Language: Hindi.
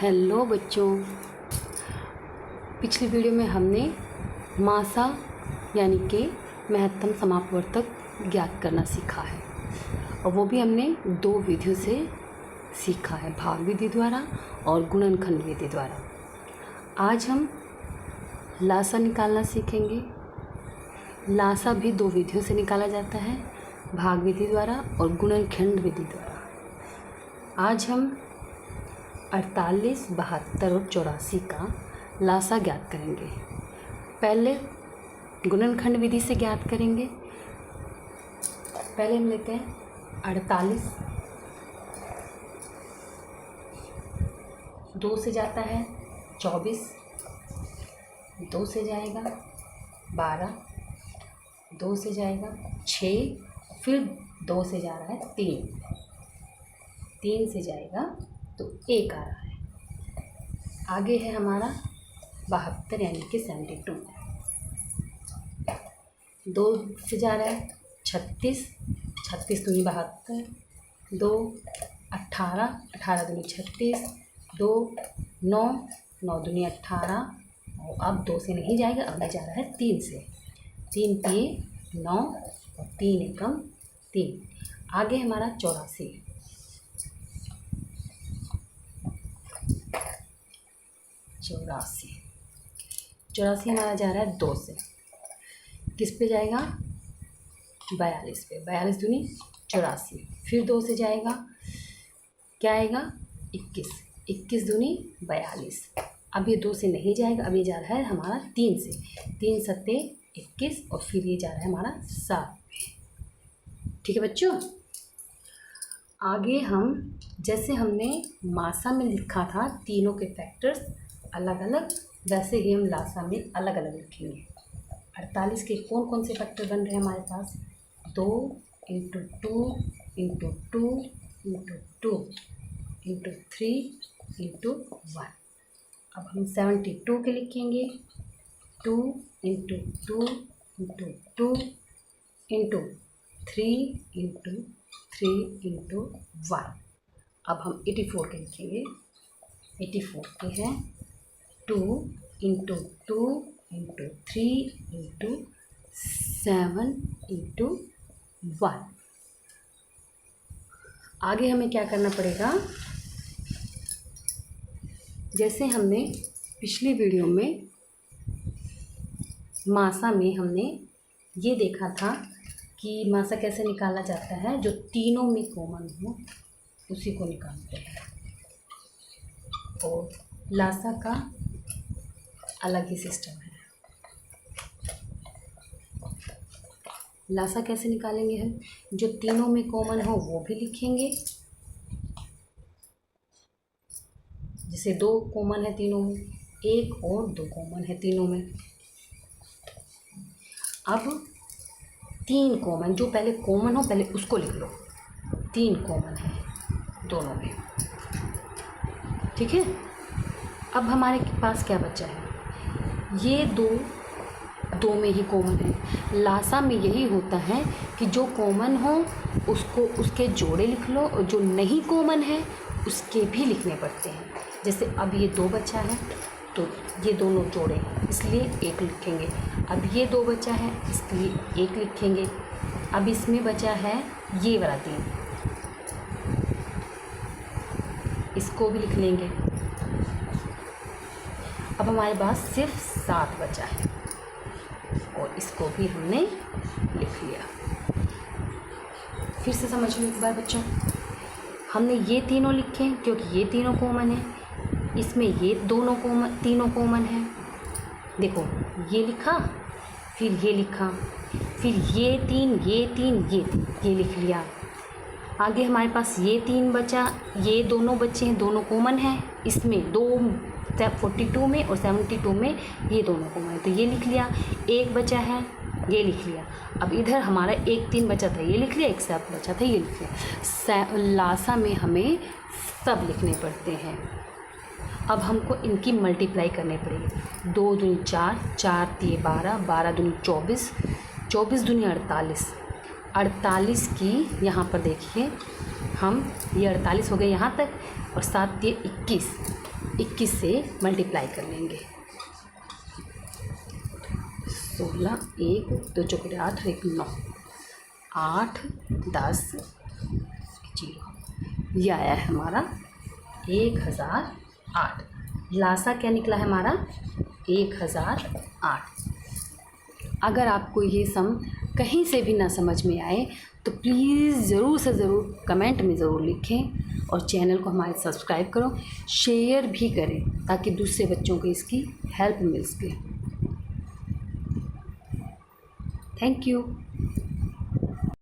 हेलो बच्चों, पिछली वीडियो में हमने मासा यानी कि महत्तम समापवर्तक ज्ञात करना सीखा है और वो भी हमने दो विधियों से सीखा है, भाग विधि द्वारा और गुणनखंड विधि द्वारा। आज हम लासा निकालना सीखेंगे। लासा भी दो विधियों से निकाला जाता है, भाग विधि द्वारा और गुणनखंड विधि द्वारा। आज हम 48, 72 और 84 का लासा ज्ञात करेंगे। पहले गुणनखंड विधि से ज्ञात करेंगे। पहले हम लेते हैं 48, 2 से जाता है 24, 2 से जाएगा 12, 2 से जाएगा 6, फिर 2 से जा रहा है 3, 3 से जाएगा तो 1 आ रहा है। आगे है हमारा 72 यानी कि 72, 2 से जा रहा है 36, 36 दूनी 72, 2 18, 18 दूनी 36, 2 9, 9 दूनी 18 और अब 2 से नहीं जाएगा, अब जा रहा है 3 से। 3 3 9 और 3 एकम 3। आगे हमारा 84, 84 हमारा जा रहा है 2 से, किस पे जाएगा 42 पे, 42 दूनी 84, फिर 2 से जाएगा क्या आएगा 21, 21 दूनी 42। अब ये 2 से नहीं जाएगा, अब ये जा रहा है हमारा 3 से, 3 सत्ते 21 और फिर ये जा रहा है हमारा 7 पे। ठीक है बच्चों। आगे हम जैसे हमने मासा में लिखा था तीनों के फैक्टर्स अलग अलग, वैसे ही हम लासा में अलग अलग लिखेंगे। 48 के कौन कौन से फैक्टर बन रहे हैं हमारे पास, 2 into 2 into 2 into 2 into 3 into 1। अब हम 72 के लिखेंगे 2 into 2 into 2 into 3 into 3 into 1। अब हम 84 के लिखेंगे, 84 के हैं 2 इंटू 2 इंटू 3 इंटू 7 इंटू 1। आगे हमें क्या करना पड़ेगा, जैसे हमने पिछली वीडियो में मासा में हमने ये देखा था कि मासा कैसे निकाला जाता है, जो तीनों में कॉमन हो उसी को निकालते हैं। और लासा का अलग ही सिस्टम है। लासा कैसे निकालेंगे हम, जो तीनों में कॉमन हो वो भी लिखेंगे, जैसे 2 कॉमन है तीनों में, 1 और 2 कॉमन है तीनों में। अब 3 कॉमन, जो पहले कॉमन हो पहले उसको लिख लो, 3 कॉमन है दोनों में। ठीक है। अब हमारे पास क्या बचा है, ये 2 में ही कॉमन है। लासा में यही होता है कि जो कॉमन हो उसको उसके जोड़े लिख लो और जो नहीं कॉमन है उसके भी लिखने पड़ते हैं। जैसे अब ये 2 बचा है तो ये दोनों जोड़े हैं इसलिए 1 लिखेंगे। अब ये 2 बचा है इसलिए 1 लिखेंगे। अब इसमें बचा है ये वाला 3, इसको भी लिख लेंगे। अब हमारे पास सिर्फ 7 बचा है और इसको भी हमने लिख लिया। फिर से समझ लो एक बार बच्चों, हमने ये तीनों लिखे क्योंकि ये तीनों कॉमन है, इसमें ये तीनों कॉमन है। देखो ये लिखा, फिर ये लिखा, फिर ये 3 ये लिख लिया। आगे हमारे पास ये 3 बचा, ये दोनों बच्चे हैं, दोनों कॉमन हैं। इसमें 42 में और 72 में ये दोनों कॉमन है तो ये लिख लिया। 1 बचा है ये लिख लिया। अब इधर हमारा 1 3 बचा था ये लिख लिया, 1 7 बचा था ये लिख लिया। लासा में हमें सब लिखने पड़ते हैं। अब हमको इनकी मल्टीप्लाई करनी पड़ेगी। 2 दूनी 4, 4 3 12, 12 दूनी 24, 24 दूनी 48, 48 की यहाँ पर देखिए हम, ये 48 हो गए यहाँ तक और 7 3 21, 21 से मल्टीप्लाई कर लेंगे। 16, 1 2 चौके 8 1 9, 8 10 0। ये आया है हमारा 1008। लासा क्या निकला है हमारा 1008। अगर आपको ये सम कहीं से भी ना समझ में आए तो प्लीज़ ज़रूर से ज़रूर कमेंट में ज़रूर लिखें और चैनल को हमारे सब्सक्राइब करो, शेयर भी करें ताकि दूसरे बच्चों को इसकी हेल्प मिल सके। Thank you.